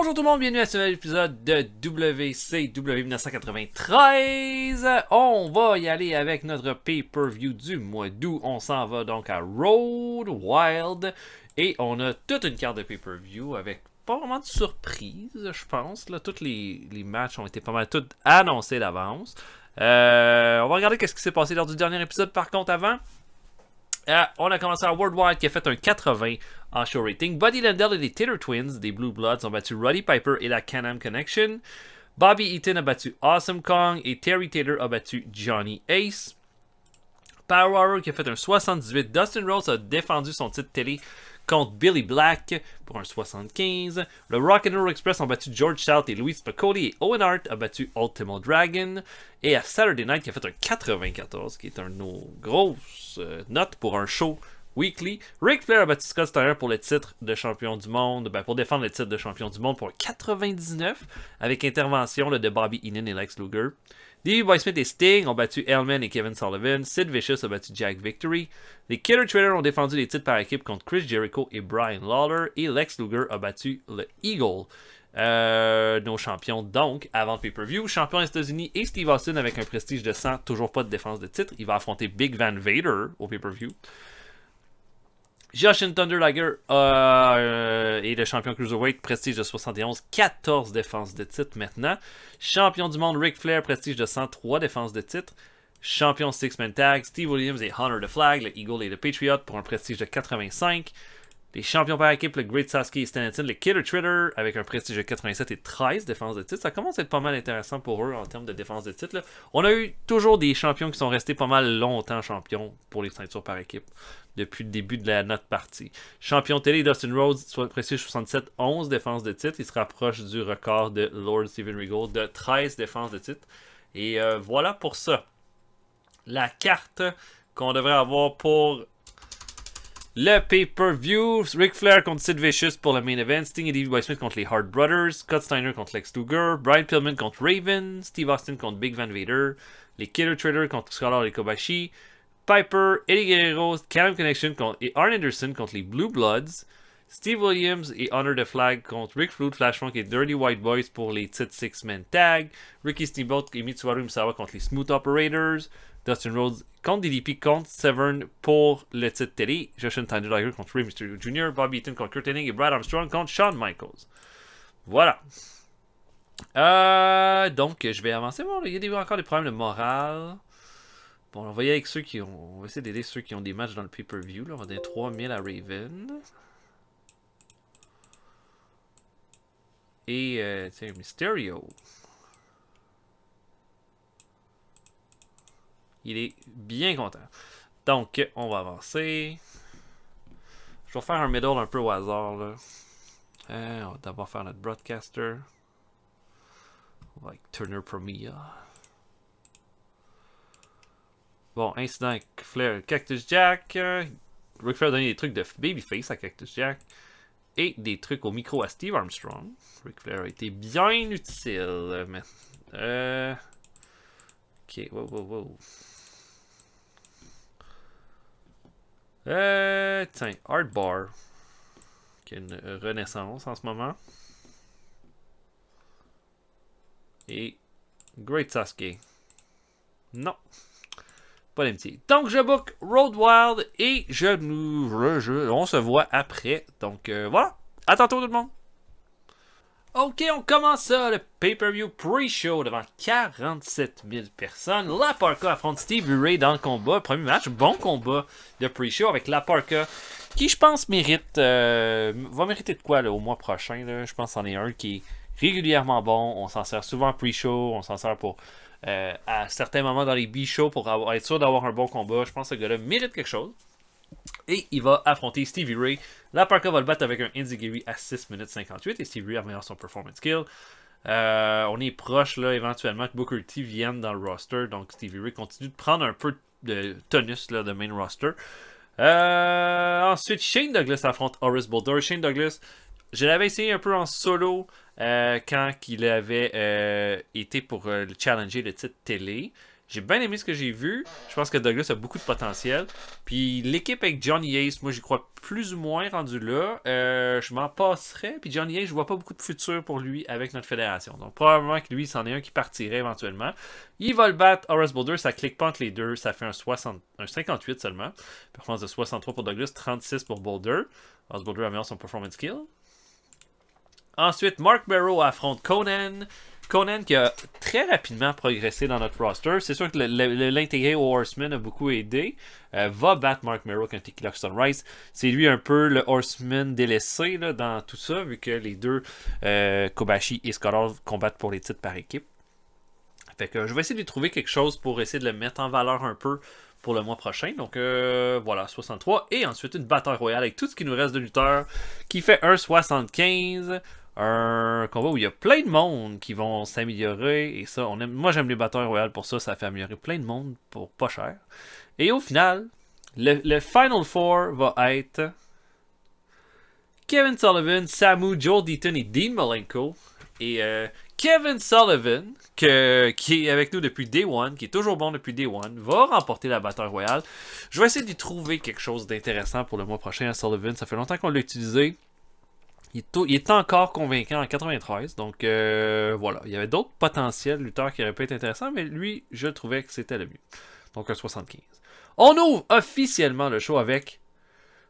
Bonjour tout le monde, bienvenue à ce nouvel épisode de WCW 1993. On va y aller avec notre pay-per-view du mois d'août. On s'en va donc à Road Wild. Et on a toute une carte de pay-per-view avec pas vraiment de surprise, je pense. Là, tous les matchs ont été pas mal tous annoncés d'avance. On va regarder ce qui s'est passé lors du dernier épisode par contre avant. On a commencé à World Wide qui a fait un 80 en show rating. Buddy Landell et les Taylor Twins des Blue Bloods ont battu Roddy Piper et la Can-Am Connection. Bobby Eaton a battu Awesome Kong et Terry Taylor a battu Johnny Ace. Power Hour qui a fait un 78. Dustin Rhodes a défendu son titre télé contre Billy Black pour un 75. Le Rock'n'Roll Express ont battu George South et Louis Spicoli et Owen Hart a battu Ultimo Dragon. Et à Saturday Night qui a fait un 94, qui est une grosse note pour un show weekly. Ric Flair a battu Scott Steiner pour le titre de champion du monde, pour défendre le titre de champion du monde pour un 99, avec intervention de Bobby Heenan et Lex Luger. Davey Boy Smith et Sting ont battu Hellman et Kevin Sullivan. Sid Vicious a battu Jack Victory. Les Killer Trailers ont défendu les titres par équipe contre Chris Jericho et Brian Lawler. Et Lex Luger a battu le Eagle. Nos champions donc avant le pay-per-view. Champion des États-Unis et Steve Austin avec un prestige de 100. Toujours pas de défense de titre. Il va affronter Big Van Vader au pay-per-view. Jushin Thunder Liger est le champion Cruiserweight, prestige de 71, 14 défenses de titre maintenant. Champion du monde Ric Flair, prestige de 103 défenses de titre. Champion Six-Man Tag, Steve Williams et Honor the Flag, le Eagle et le Patriot pour un prestige de 85. Les champions par équipe, le Great Sasuke et Stanton, le Killer Tritter avec un prestige de 87 et 13 défenses de titre. Ça commence à être pas mal intéressant pour eux en termes de défense de titre. Là. On a eu toujours des champions qui sont restés pas mal longtemps champions pour les ceintures par équipe depuis le début de notre partie. Champion télé Dustin Rhodes, soit prestige 67, 11 défenses de titre. Il se rapproche du record de Lord Steven Regal de 13 défenses de titre. Et voilà pour ça. La carte qu'on devrait avoir pour le pay-per-view. Ric Flair contre Sid Vicious pour le main event. Sting et Davey Boy Smith contre les Hart Brothers. Scott Steiner contre Lex Luger. Brian Pillman contre Raven. Steve Austin contre Big Van Vader. Les Killer Trader contre Scholar et Kobashi. Piper, Eddie Guerrero, Can-Am Connection et Arn Anderson contre les Blue Bloods. Steve Williams et Honor the Flag contre Rick Flair, Flash Funk et Dirty White Boys pour les titres Six-Man Tag. Ricky Steamboat et Mitsuharu Misawa contre les Smooth Operators. Dustin Rhodes contre DDP contre Severn pour le titre télé. Jushin Thunder Liger contre Rey Mysterio Jr. Bobby Eaton contre Kurt Hennig et Brad Armstrong contre Shawn Michaels. Voilà. Donc, je vais avancer. Bon, il y a encore des problèmes de morale. Bon, on va y aller avec ceux qui ont. On va essayer d'aider ceux qui ont des matchs dans le pay-per-view. Là. On va donner 3000 à Raven. Et, tiens, Mysterio. Il est bien content. Donc, on va avancer. Je vais faire un middle un peu au hasard. Là. On va d'abord faire notre broadcaster. On va avec Turner Promia. Bon, incident avec Flair, Cactus Jack. Ric Flair a donné des trucs de Babyface à Cactus Jack. Et des trucs au micro à Steve Armstrong. Ric Flair a été bien utile. Ok, wow. Tiens, Art Bar. Qui a une renaissance en ce moment. Et Great Sasuke. Non. Pas d'amitié. Donc, je book Road Wild et on se voit après. Donc, voilà. À tantôt, tout le monde. Ok, on commence ça, le pay-per-view pre-show devant 47 000 personnes. La Parka affronte Stevie Ray dans le combat. Premier match, bon combat de pre-show avec La Parka qui, je pense, va mériter de quoi là, au mois prochain. Là. Je pense que c'en est un qui est régulièrement bon. On s'en sert souvent en pre-show. On s'en sert pour à certains moments dans les B-shows pour être sûr d'avoir un bon combat. Je pense que ce gars-là mérite quelque chose. Et il va affronter Stevie Ray. La Parka va le battre avec un Enziguri à 6 minutes 58 et Stevie Ray améliore son performance skill. On est proche là éventuellement que Booker T vienne dans le roster. Donc Stevie Ray continue de prendre un peu de tonus là, de main roster. Ensuite, Shane Douglas affronte Horace Boulder. Shane Douglas, je l'avais essayé un peu en solo quand il avait été pour le challenger le titre télé. J'ai bien aimé ce que j'ai vu. Je pense que Douglas a beaucoup de potentiel. Puis l'équipe avec Johnny Ace, moi j'y crois plus ou moins rendu là. Je m'en passerais. Puis Johnny Ace, je vois pas beaucoup de futur pour lui avec notre fédération. Donc probablement que lui, c'en est un qui partirait éventuellement. Il va le battre Horace Boulder, ça clique pas entre les deux. Ça fait un 58 seulement. Performance de 63 pour Douglas, 36 pour Boulder. Horace Boulder améliore son performance skill. Ensuite, Mark Barrow affronte Conan. Conan qui a très rapidement progressé dans notre roster. C'est sûr que l'intégrer au Horseman a beaucoup aidé. Va battre Mark Merrow contre Tequila Sunrise. C'est lui un peu le Horseman délaissé là, dans tout ça, vu que les deux, Kobashi et Scott Hall, combattent pour les titres par équipe. Fait que je vais essayer de lui trouver quelque chose pour essayer de le mettre en valeur un peu pour le mois prochain. Donc voilà, 63. Et ensuite une bataille royale avec tout ce qui nous reste de lutteurs qui fait un 75. Un combat où il y a plein de monde qui vont s'améliorer. Et ça, moi j'aime les batailles royales pour ça. Ça fait améliorer plein de monde pour pas cher. Et au final, le Final Four va être Kevin Sullivan, Samu, Joel Deaton et Dean Malenko. Et Kevin Sullivan, qui est avec nous depuis Day One, qui est toujours bon depuis Day One, va remporter la bataille royale. Je vais essayer d'y trouver quelque chose d'intéressant pour le mois prochain à Sullivan. Ça fait longtemps qu'on l'a utilisé. Il est encore convaincant en 93, donc voilà. Il y avait d'autres potentiels lutteurs qui auraient pu être intéressants, mais lui, je trouvais que c'était le mieux. Donc un 75. On ouvre officiellement le show avec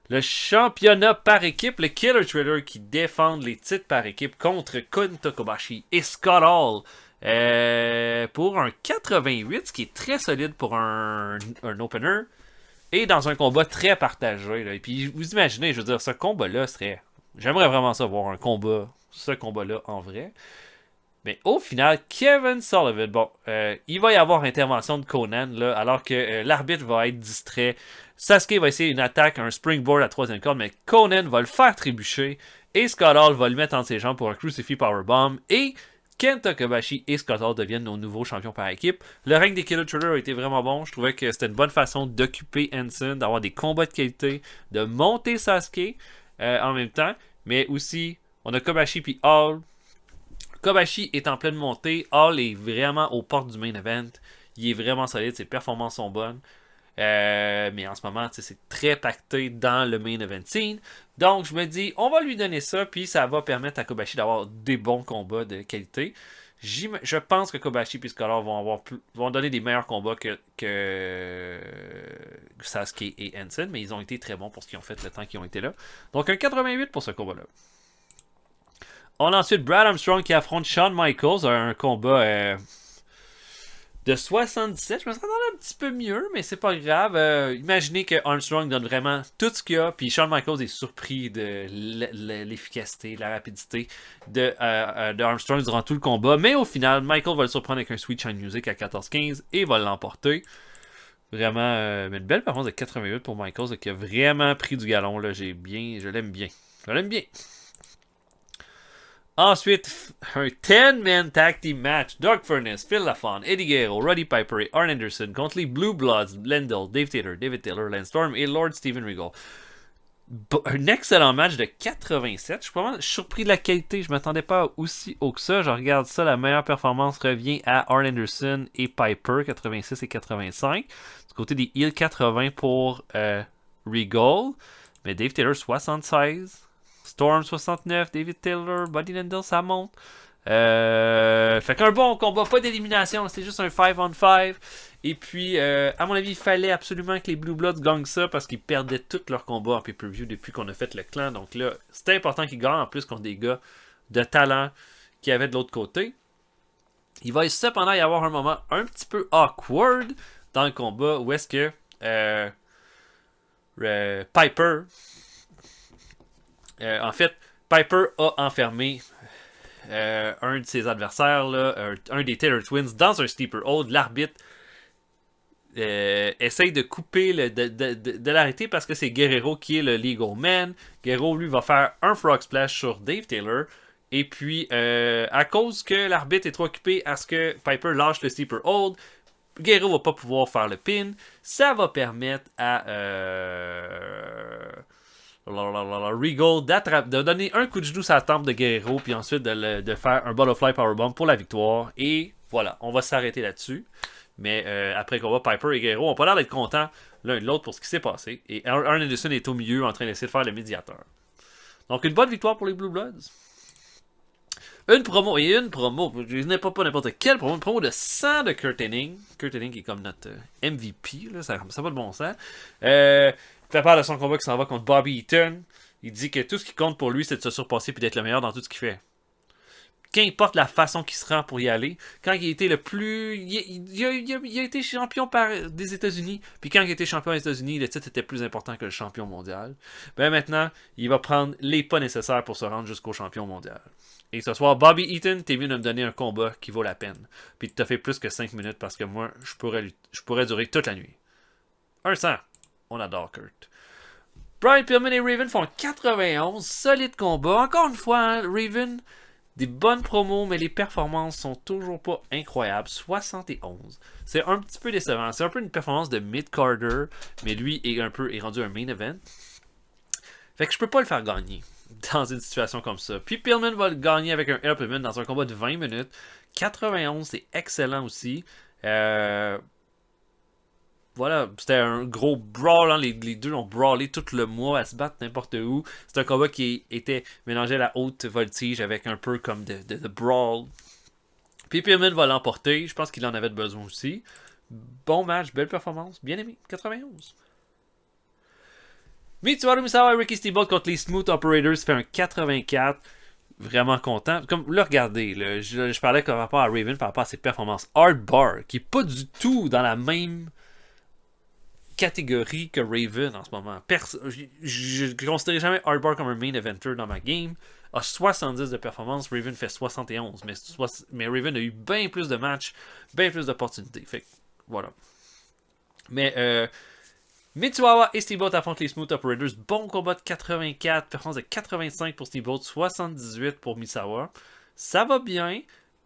le championnat par équipe, le Killer Thriller qui défendent les titres par équipe contre Kenta Kobashi et Scott Hall pour un 88, ce qui est très solide pour un opener, et dans un combat très partagé. Là. Et puis vous imaginez, je veux dire, ce combat-là serait... J'aimerais vraiment ça voir ce combat-là en vrai. Mais au final, Kevin Sullivan, bon, il va y avoir intervention de Conan, là, alors que l'arbitre va être distrait. Sasuke va essayer une attaque, un springboard à troisième corde, mais Conan va le faire trébucher. Et Scott Hall va le mettre entre ses jambes pour un crucifix powerbomb. Et Kenta Kobashi et Scott Hall deviennent nos nouveaux champions par équipe. Le règne des Killer Thriller a été vraiment bon. Je trouvais que c'était une bonne façon d'occuper Hanson, d'avoir des combats de qualité, de monter Sasuke. En même temps, mais aussi on a Kobashi puis Hall. Kobashi est en pleine montée, Hall est vraiment aux portes du main event, il est vraiment solide, ses performances sont bonnes, mais en ce moment c'est très pacté dans le main event scene, donc je me dis on va lui donner ça, puis ça va permettre à Kobashi d'avoir des bons combats de qualité. Je pense que Kobashi et Scott Hall vont donner des meilleurs combats que Sasuke et Hanson, mais ils ont été très bons pour ce qu'ils ont fait le temps qu'ils ont été là. Donc un 88 pour ce combat-là. On a ensuite Brad Armstrong qui affronte Shawn Michaels, un combat de 77. Je me attendais un petit peu mieux, mais c'est pas grave. Imaginez que Armstrong donne vraiment tout ce qu'il y a, puis Shawn Michaels est surpris de l'efficacité, la rapidité de Armstrong durant tout le combat. Mais au final, Michael va le surprendre avec un Sweet Shine Music à 14-15 et va l'emporter. Vraiment, une belle performance de 88 pour Michaels qui a vraiment pris du galon. Là. Je l'aime bien. Je l'aime bien. Ensuite, un 10-man tag team match. Doug Furnace, Phil LaFon, Eddie Guerrero, Roddy Piper et Arn Anderson contre les Blue Bloods, Lendl, Dave Taylor, David Taylor, Lance Storm et Lord Steven Regal. Un excellent match de 87. Je suis pas mal surpris de la qualité. Je m'attendais pas aussi haut que ça. Je regarde ça. La meilleure performance revient à Arn Anderson et Piper, 86 et 85. Du côté des Heels, 80 pour Regal. Mais Dave Taylor, 76. Storm 69, David Taylor, Buddy Lendl, ça monte. Fait qu'un bon combat, pas d'élimination, c'était juste un 5-on-5. Et puis, à mon avis, il fallait absolument que les Blue Bloods gagnent ça parce qu'ils perdaient tous leurs combats en pay-per-view depuis qu'on a fait le clan. Donc là, c'était important qu'ils gagnent en plus contre des gars de talent qui avaient de l'autre côté. Il va cependant y avoir un moment un petit peu awkward dans le combat où est-ce que Piper... en fait, Piper a enfermé un de ses adversaires, là, un des Taylor Twins, dans un Steeper Hold. L'arbitre essaye de couper, de l'arrêter parce que c'est Guerrero qui est le legal man. Guerrero, lui, va faire un frog splash sur Dave Taylor. Et puis, à cause que l'arbitre est trop occupé à ce que Piper lâche le Steeper Hold, Guerrero va pas pouvoir faire le pin. Ça va permettre à... Regal de donner un coup de genou sur la tempe de Guerrero, puis ensuite de faire un Butterfly Powerbomb pour la victoire. Et voilà, on va s'arrêter là-dessus. Mais après le combat, Piper et Guerrero n'ont pas l'air d'être contents l'un de l'autre pour ce qui s'est passé. Et Arn Anderson est au milieu en train d'essayer de faire le médiateur. Donc une bonne victoire pour les Blue Bloods. Une promo, je n'ai pas n'importe quelle promo, une promo de 100 de Kurt Hennig. Kurt Hennig qui est comme notre MVP, là, ça va de bon sens. Il fait part de son combat qui s'en va contre Bobby Eaton. Il dit que tout ce qui compte pour lui, c'est de se surpasser et d'être le meilleur dans tout ce qu'il fait. Qu'importe la façon qu'il se rend pour y aller, quand il a été le plus... Il a été champion des États-Unis, puis quand il a été champion des États-Unis, le titre était plus important que le champion mondial. Ben maintenant, il va prendre les pas nécessaires pour se rendre jusqu'au champion mondial. Et ce soir, Bobby Eaton, t'es mieux de me donner un combat qui vaut la peine. Puis t'as fait plus que 5 minutes parce que moi, je pourrais durer toute la nuit. 100. On adore Kurt. Brian Pillman et Raven font 91. Solide combat. Encore une fois, hein, Raven... Des bonnes promos, mais les performances sont toujours pas incroyables. 71. C'est un petit peu décevant. C'est un peu une performance de mid-carder, mais lui est rendu un main event. Fait que je peux pas le faire gagner dans une situation comme ça. Puis Pillman va le gagner avec un Pillman dans un combat de 20 minutes. 91, c'est excellent aussi. Voilà, c'était un gros brawl, hein. Les deux ont brawlé tout le mois à se battre n'importe où. C'est un combat qui était mélangé à la haute voltige avec un peu comme de brawl. Puis Pillman va l'emporter, je pense qu'il en avait besoin aussi. Bon match, belle performance, bien aimé, 91. Mitsuharu Misawa et Ricky Steamboat contre les Smooth Operators fait un 84. Vraiment content. Comme là, regardez, là, je parlais par rapport à Raven, par rapport à ses performances. Hard Bar, qui est pas du tout dans la même catégorie que Raven en ce moment. Je ne considérais jamais Hardbar comme un main eventer dans ma game. A 70 de performance, Raven fait 71. Mais Raven a eu bien plus de matchs, bien plus d'opportunités. Fait que, voilà. Mais Mitsuhawa et Steamboat affrontent les Smooth Operators. Bon combat de 84, performance de 85 pour Steamboat, 78 pour Misawa. Ça va bien.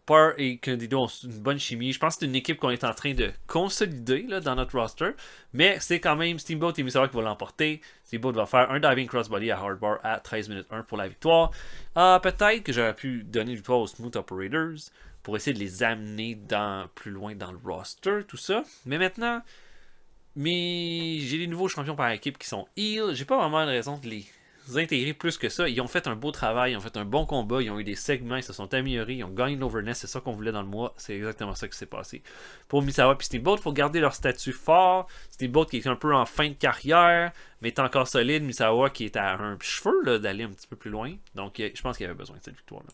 Par et Candido ont une bonne chimie. Je pense que c'est une équipe qu'on est en train de consolider là, dans notre roster. Mais c'est quand même Steamboat et Misawa qui vont l'emporter. Steamboat va faire un diving crossbody à Hardbar à 13 minutes 1 pour la victoire. Peut-être que j'aurais pu donner une victoire aux Smooth Operators pour essayer de les amener plus loin dans le roster, tout ça. Mais maintenant, j'ai des nouveaux champions par équipe qui sont heal. J'ai pas vraiment de raison de les intégrer plus que ça. Ils ont fait un beau travail, ils ont fait un bon combat, ils ont eu des segments, ils se sont améliorés, ils ont gagné l'overness, c'est ça qu'on voulait dans le mois, c'est exactement ça qui s'est passé. Pour Misawa et Steamboat, il faut garder leur statut fort. Steamboat qui est un peu en fin de carrière, mais est encore solide. Misawa qui est à un cheveu là, d'aller un petit peu plus loin. Donc je pense qu'il avait besoin de cette victoire-là.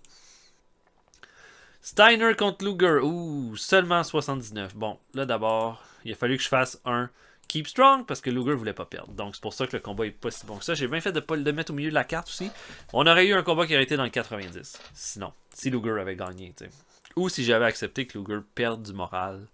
Steiner contre Luger. Ouh, seulement 79. Bon, là d'abord, il a fallu que je fasse un Keep Strong parce que Luger voulait pas perdre. Donc c'est pour ça que le combat est pas si bon que ça. J'ai bien fait de pas le mettre au milieu de la carte aussi. On aurait eu un combat qui aurait été dans le 90. Sinon, si Luger avait gagné, t'sais. Ou si j'avais accepté que Luger perde du moral.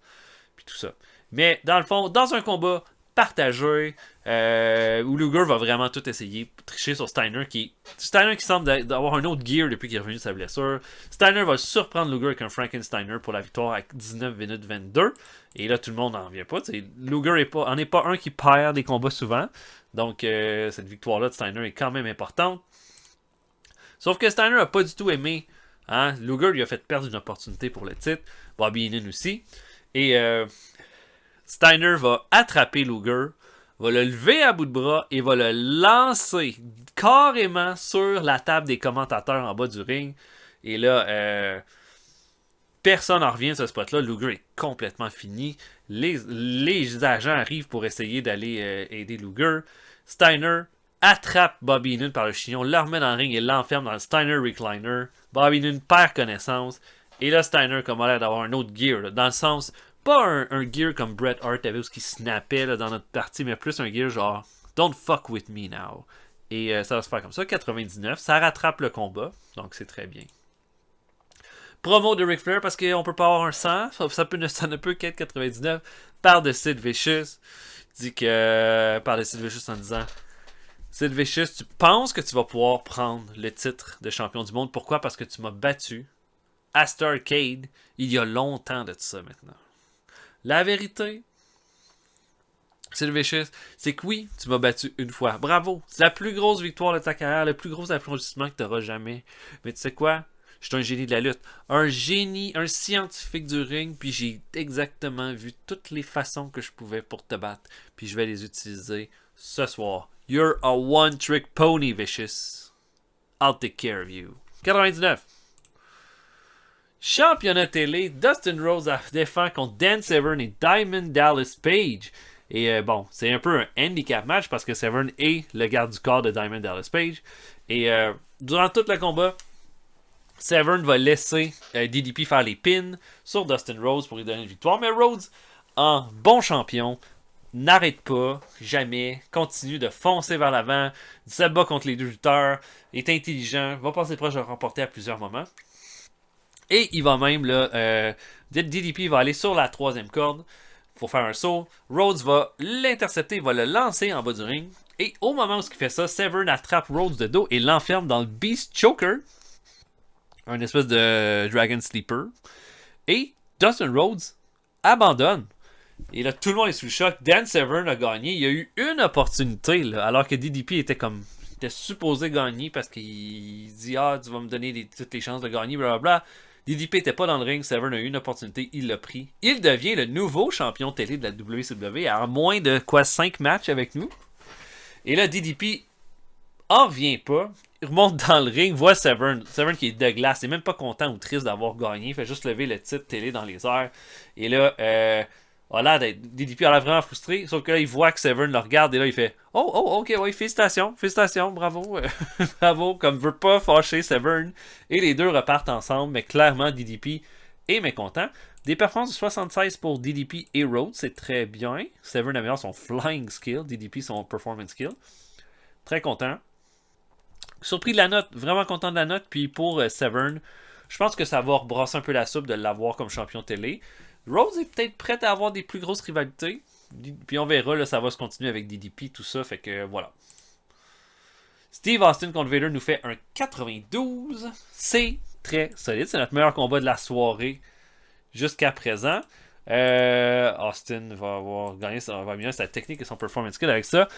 Puis tout ça. Mais dans le fond, dans un combat partagé, où Luger va vraiment tout essayer, tricher sur Steiner qui semble avoir un autre gear depuis qu'il est revenu de sa blessure. Steiner va surprendre Luger avec un Frankensteiner pour la victoire à 19 minutes 22. Et là, tout le monde n'en vient pas. Luger en est pas un qui perd des combats souvent. Donc, cette victoire-là de Steiner est quand même importante. Sauf que Steiner n'a pas du tout aimé. Hein? Luger lui a fait perdre une opportunité pour le titre. Bobby Heenan aussi. Et Steiner va attraper Luger, va le lever à bout de bras et va le lancer carrément sur la table des commentateurs en bas du ring. Et là, personne n'en revient à ce spot-là. Luger est complètement fini. Les agents arrivent pour essayer d'aller aider Luger. Steiner attrape Bobby Heenan par le chignon, le remet dans le ring et l'enferme dans le Steiner Recliner. Bobby Heenan perd connaissance. Et là, Steiner comme a l'air d'avoir un autre gear. Là, dans le sens, pas un gear comme Bret Hart avait où ce qui snappait là, dans notre partie, mais plus un gear genre Don't fuck with me now. Et ça va se faire comme ça. 99. Ça rattrape le combat. Donc c'est très bien. Promo de Ric Flair parce qu'on peut pas avoir un 100. Ça ne peut qu'être 99. Par de Sid Vicious. Dit que. Par de Sid Vicious en disant Sid Vicious, tu penses que tu vas pouvoir prendre le titre de champion du monde. Pourquoi? Parce que tu m'as battu à Starrcade il y a longtemps de tout ça maintenant. La vérité, Sid Vicious, c'est que oui, tu m'as battu une fois. Bravo! C'est la plus grosse victoire de ta carrière, le plus gros applaudissement que tu auras jamais. Mais tu sais quoi? Je suis un génie de la lutte. Un génie, un scientifique du ring. Puis j'ai exactement vu toutes les façons que je pouvais pour te battre. Puis je vais les utiliser ce soir. You're a one-trick pony, Vicious. I'll take care of you. 99. Championnat télé, Dustin Rhodes défend contre Dan Severn et Diamond Dallas Page. Et bon, c'est un peu un handicap match parce que Severn est le garde du corps de Diamond Dallas Page. Et durant tout le combat, Severn va laisser DDP faire les pins sur Dustin Rhodes pour lui donner une victoire. Mais Rhodes, en bon champion, n'arrête pas, jamais, continue de foncer vers l'avant, se bat contre les deux lutteurs, est intelligent, va passer proche de le remporter à plusieurs moments. Et il va même, là, DDP va aller sur la troisième corde pour faire un saut. Rhodes va l'intercepter, va le lancer en bas du ring. Et au moment où il fait ça, Severn attrape Rhodes de dos et l'enferme dans le Beast Choker, un espèce de Dragon Sleeper. Et Dustin Rhodes abandonne. Et là, tout le monde est sous le choc. Dan Severn a gagné. Il y a eu une opportunité, là, alors que DDP était supposé gagner parce qu'il dit « Ah, tu vas me donner toutes les chances de gagner, blablabla. » DDP n'était pas dans le ring. Severn a eu une opportunité. Il l'a pris. Il devient le nouveau champion télé de la WCW à moins de 5 matchs avec nous. Et là, DDP en revient pas. Il remonte dans le ring, voit Severn. Severn qui est de glace. Il n'est même pas content ou triste d'avoir gagné. Il fait juste lever le titre télé dans les airs. Et là, DDP a l'air vraiment frustré, sauf que là, il voit que Severn le regarde et là, il fait « Oh, ok, ouais, félicitations, bravo, bravo, comme veut pas fâcher Severn. » Et les deux repartent ensemble, mais clairement, DDP est mécontent. Des performances de 76 pour DDP et Rhodes, c'est très bien. Severn améliore son flying skill, DDP son performance skill. Très content. Surpris de la note, vraiment content de la note. Puis pour Severn, je pense que ça va rebrasser un peu la soupe de l'avoir comme champion télé. Rhodes est peut-être prêt à avoir des plus grosses rivalités. Puis on verra, là, ça va se continuer avec DDP, tout ça. Fait que voilà. Steve Austin contre Vader nous fait un 92. C'est très solide. C'est notre meilleur combat de la soirée jusqu'à présent. Austin va avoir gagné sa technique et son performance skill avec ça.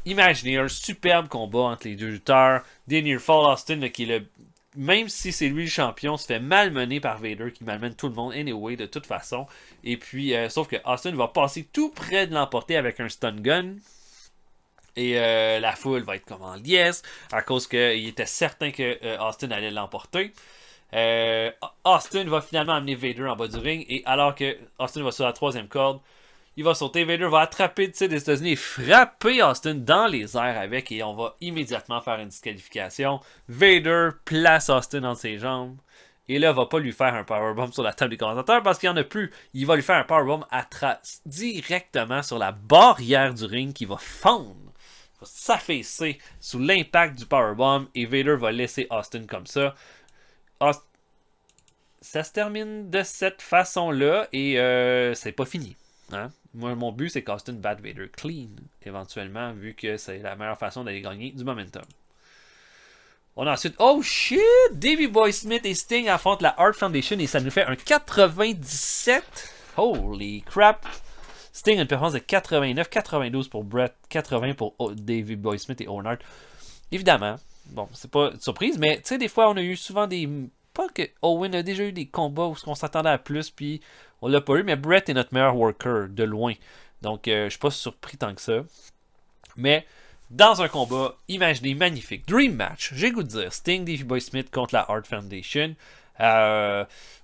Imaginez un superbe combat entre les deux lutteurs. Des Near Fall Austin, là, qui est le... Même si c'est lui le champion, se fait malmener par Vader qui malmène tout le monde anyway de toute façon. Et puis, sauf que Austin va passer tout près de l'emporter avec un stun gun. Et la foule va être comme en liesse à cause qu'il était certain que Austin allait l'emporter. Austin va finalement amener Vader en bas du ring. Et alors que Austin va sur la troisième corde, il va sauter. Vader va attraper des États-Unis et frapper Austin dans les airs avec. Et on va immédiatement faire une disqualification. Vader place Austin entre ses jambes. Et là, il va pas lui faire un powerbomb sur la table des commentateurs parce qu'il n'y en a plus. Il va lui faire un powerbomb directement sur la barrière du ring qui va fondre. Il va s'affaisser sous l'impact du powerbomb. Et Vader va laisser Austin comme ça. Ça se termine de cette façon-là. Et c'est pas fini. Hein? Moi, mon but, c'est qu'Austin batte Vader clean, éventuellement, vu que c'est la meilleure façon d'aller gagner du momentum. On a ensuite, oh shit! Davey Boy Smith et Sting affrontent la Hart Foundation et ça nous fait un 97. Holy crap! Sting a une performance de 89, 92 pour Brett, 80 pour Davey Boy Smith et Owen Hart. Évidemment, bon, c'est pas une surprise, mais tu sais, des fois, on a eu souvent des... Pas que Owen a déjà eu des combats où on s'attendait à plus, puis on l'a pas eu, mais Brett est notre meilleur worker, de loin. Donc, je suis pas surpris tant que ça. Mais, dans un combat, imaginez, magnifique, Dream Match, j'ai goût de dire, Sting, Davey Boy Smith contre la Hart Foundation.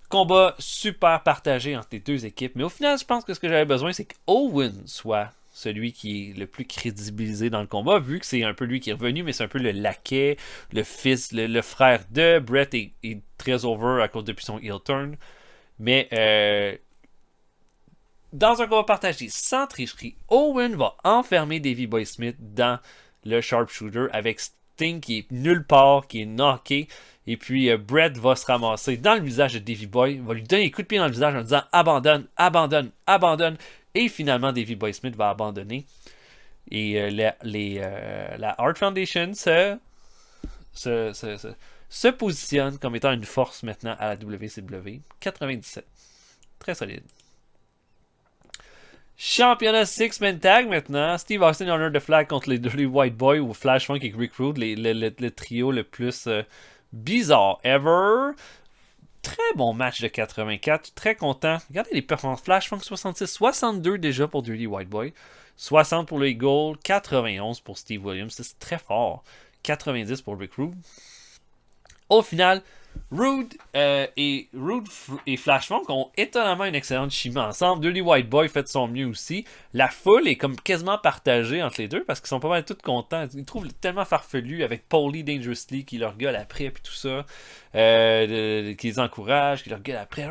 Combat super partagé entre les deux équipes, mais au final, je pense que ce que j'avais besoin, c'est que Owen soit celui qui est le plus crédibilisé dans le combat, vu que c'est un peu lui qui est revenu, mais c'est un peu le laquais, le fils, le frère de Brett est très over à cause depuis son heel turn. Mais dans un combat partagé, sans tricherie, Owen va enfermer Davey Boy Smith dans le sharpshooter avec Sting qui est nulle part, qui est knocké. Et puis Brett va se ramasser dans le visage de Davey Boy, va lui donner un coup de pied dans le visage en disant abandonne, abandonne, abandonne. Et finalement, Davey Boy Smith va abandonner. Et la Hart Foundation se positionne comme étant une force maintenant à la WCW. 97. Très solide. Championnat Six-Man Tag maintenant. Steve Austin Honor the Flag contre les Dirty White Boys ou Flash Funk et Rick Rude. Le trio le plus bizarre ever. Très bon match de 84, très content. Regardez les performances. Flash Funk 66, 62 déjà pour Dirty White Boy, 60 pour le Eagle, 91 pour Steve Williams, c'est très fort. 90 pour Rick Rude. Au final, Rude et Flash Funk ont étonnamment une excellente chimie ensemble. Dirty White Boy fait de son mieux aussi. La foule est comme quasiment partagée entre les deux parce qu'ils sont pas mal tous contents. Ils trouvent tellement farfelu avec Paulie Dangerously qui leur gueule après puis tout ça. Qui les encourage, qui leur gueule après.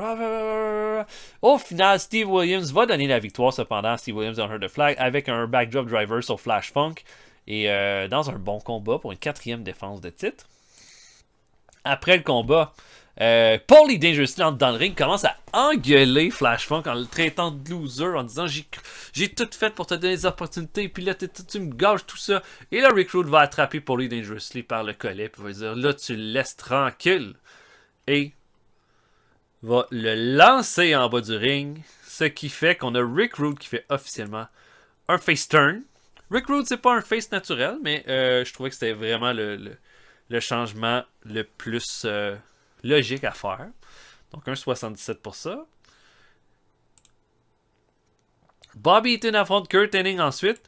Au final, Steve Williams va donner la victoire cependant. Steve Williams on the flag avec un backdrop driver sur Flash Funk. Et dans un bon combat pour une 4e défense de titre. Après le combat, Paulie Dangerously entre dans le ring, commence à engueuler Flash Funk en le traitant de loser, en disant j'ai tout fait pour te donner des opportunités, puis là tu me gages tout ça. Et là Rick Rude va attraper Paulie Dangerously par le collet, puis va dire là tu le laisses tranquille. Et va le lancer en bas du ring, ce qui fait qu'on a Rick Rude qui fait officiellement un face turn. Rick Rude c'est pas un face naturel, mais je trouvais que c'était vraiment le changement le plus logique à faire. Donc, 1,77 pour ça. Bobby Eaton affronte Kurt Hennig ensuite.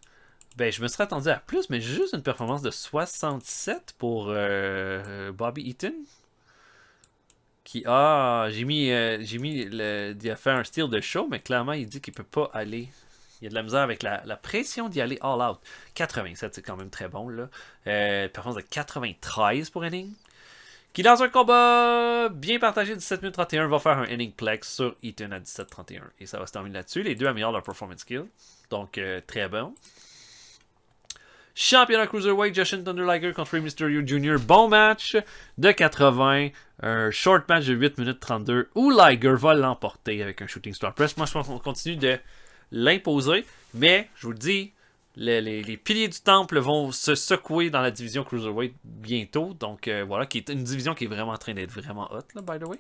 Ben, je me serais attendu à plus, mais j'ai juste une performance de 67 pour Bobby Eaton. J'ai il a fait un style de show, mais clairement, il dit qu'il peut pas aller. Il y a de la misère avec la pression d'y aller all out. 87, c'est quand même très bon, là. Performance de 93 pour Hennig. Qui, dans un combat bien partagé, 17 minutes 31, va faire un Hennig Plex sur Eaton à 17-31. Et ça va se terminer là-dessus. Les deux améliorent leur performance skill. Donc, très bon. Championnat Cruiserweight, Jushin Thunder Liger contre Rey Mysterio Jr. Bon match de 80. Un short match de 8 minutes 32 où Liger va l'emporter avec un Shooting Star Press. Moi, je pense qu'on continue de l'imposer. Mais, je vous le dis, les piliers du temple vont se secouer dans la division Cruiserweight bientôt. Donc, voilà, qui est une division qui est vraiment en train d'être vraiment hot, là, by the way.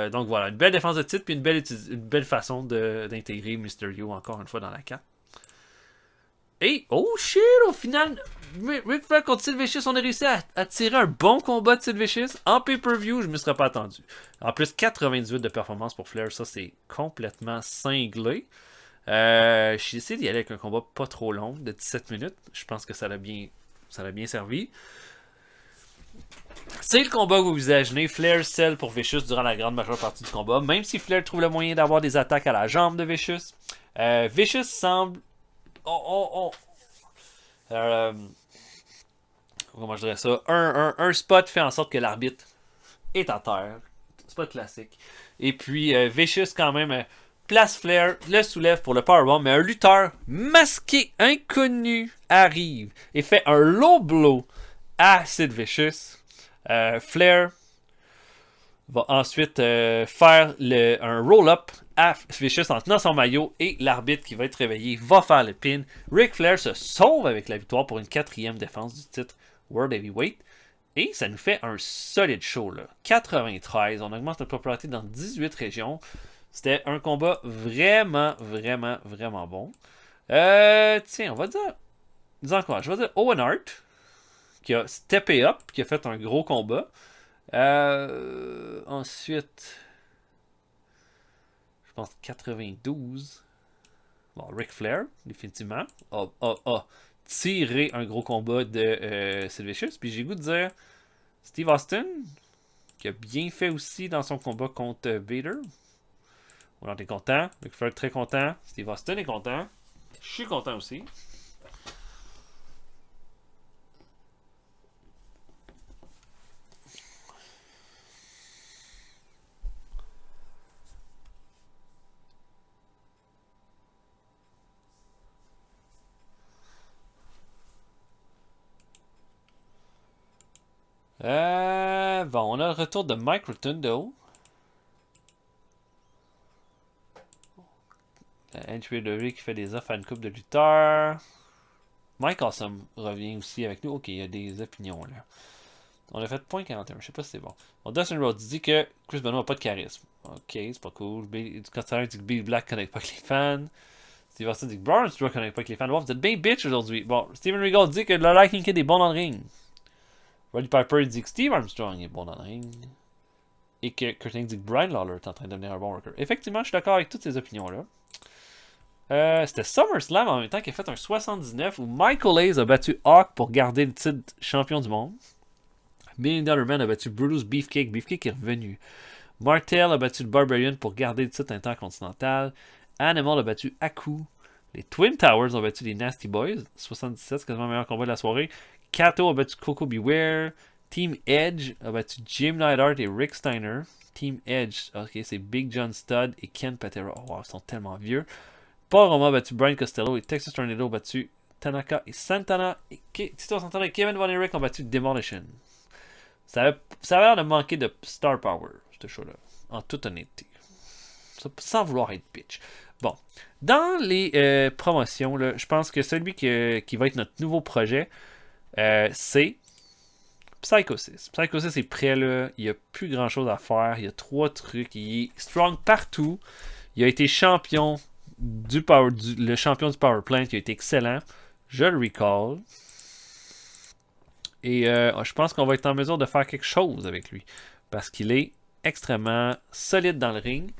Donc, voilà, une belle défense de titre puis une belle façon d'intégrer Mysterio encore une fois dans la carte. Et, oh shit, au final, Ric Flair contre Sid Vicious, on a réussi à tirer un bon combat de Sid Vicious en pay-per-view, je ne me serais pas attendu. En plus, 98 de performance pour Flair, ça c'est complètement cinglé. J'ai essayé d'y aller avec un combat pas trop long, de 17 minutes. Je pense que ça l'a bien servi. C'est le combat au visage né. Flair scelle pour Vicious durant la grande majeure partie du combat, même si Flair trouve le moyen d'avoir des attaques à la jambe de Vicious. Vicious semble... comment je dirais ça? Un spot fait en sorte que l'arbitre est à terre. Spot classique. Et puis, Vicious, quand même, place Flair, le soulève pour le powerbomb, mais un lutteur masqué, inconnu, arrive et fait un low blow à Sid Vicious. Flair va ensuite faire un roll-up à Vicious en tenant son maillot et l'arbitre qui va être réveillé va faire le pin. Ric Flair se sauve avec la victoire pour une 4e défense du titre World Heavyweight. Et ça nous fait un solide show, là. 93, on augmente notre popularité dans 18 régions. C'était un combat vraiment, vraiment, vraiment bon. Tiens, on va dire... Disons quoi, je vais dire Owen Hart, qui a steppé up, qui a fait un gros combat. Ensuite, je pense 92. Bon, Ric Flair, définitivement, a tiré un gros combat de Sid Vicious. Puis j'ai le goût de dire Steve Austin, qui a bien fait aussi dans son combat contre Vader. On est content. Ric Flair est très content. Steve Austin est content. Je suis content aussi. Bon, on a le retour de Mike Rotundo. NWA qui fait des offres à une couple de lutteurs. Mike Awesome revient aussi avec nous. Ok, il y a des opinions là. On a fait .41, je sais pas si c'est bon. Bon, Dustin Rhodes dit que Chris Benoit n'a pas de charisme. Ok, c'est pas cool. Constantine dit que Bill Black ne connecte pas avec les fans. Steve Austin dit que Braun ne connecte pas avec les fans. Wow, vous êtes bien bitch aujourd'hui. Bon, Steven Regal dit que le Lightning Kid est bon dans le ring. Roddy Piper dit que Steve Armstrong est bon dans le ring. Et que Kurt Angle dit que Brian Lawler est en train de devenir un bon worker. Effectivement, je suis d'accord avec toutes ces opinions-là. C'était SummerSlam en même temps qui a fait un 79 où Michael Hayes a battu Hawk pour garder le titre champion du monde. Million Dollar Man a battu Brutus Beefcake. Beefcake est revenu. Martel a battu le Barbarian pour garder le titre intercontinental. Animal a battu Aku. Les Twin Towers ont battu les Nasty Boys. 77, c'est quasiment le meilleur combat de la soirée. Kato a battu Coco Beware. Team Edge a battu Jim Neidhart et Rick Steiner. Team Edge, ok, c'est Big John Studd et Ken Patera. Oh, wow, ils sont tellement vieux. Paul Roma a battu Brian Costello et Texas Tornado a battu Tanaka et Santana. Et Tito Santana et Kevin Von Erich ont battu Demolition. Ça avait l'air de manquer de star power, ce show-là. En toute honnêteté. Sans vouloir être bitch. Bon. Dans les promotions, là, je pense que celui qui va être notre nouveau projet, c'est Psycho 6. Psycho 6 est prêt, là. Il n'y a plus grand-chose à faire. Il y a 3 trucs. Il est strong partout. Il a été champion le champion du Power Plant. Il a été excellent. Je le recall. Et je pense qu'on va être en mesure de faire quelque chose avec lui. Parce qu'il est extrêmement solide dans le ring.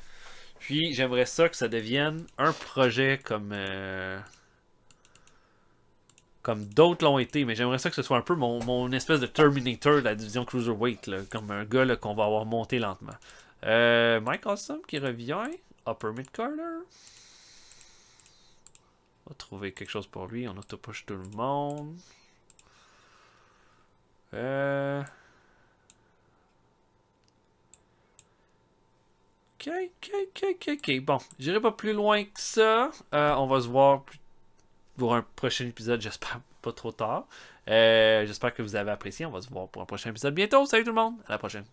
Puis j'aimerais ça que ça devienne un projet comme d'autres l'ont été. Mais j'aimerais ça que ce soit un peu mon espèce de Terminator de la division Cruiserweight. Là, comme un gars là, qu'on va avoir monté lentement. Mike Awesome qui revient. Upper Mid Carter. On va trouver quelque chose pour lui. On auto-push tout le monde. Ok. Bon, j'irai pas plus loin que ça. On va se voir pour un prochain épisode, j'espère pas trop tard. J'espère que vous avez apprécié. On va se voir pour un prochain épisode bientôt. Salut tout le monde, à la prochaine.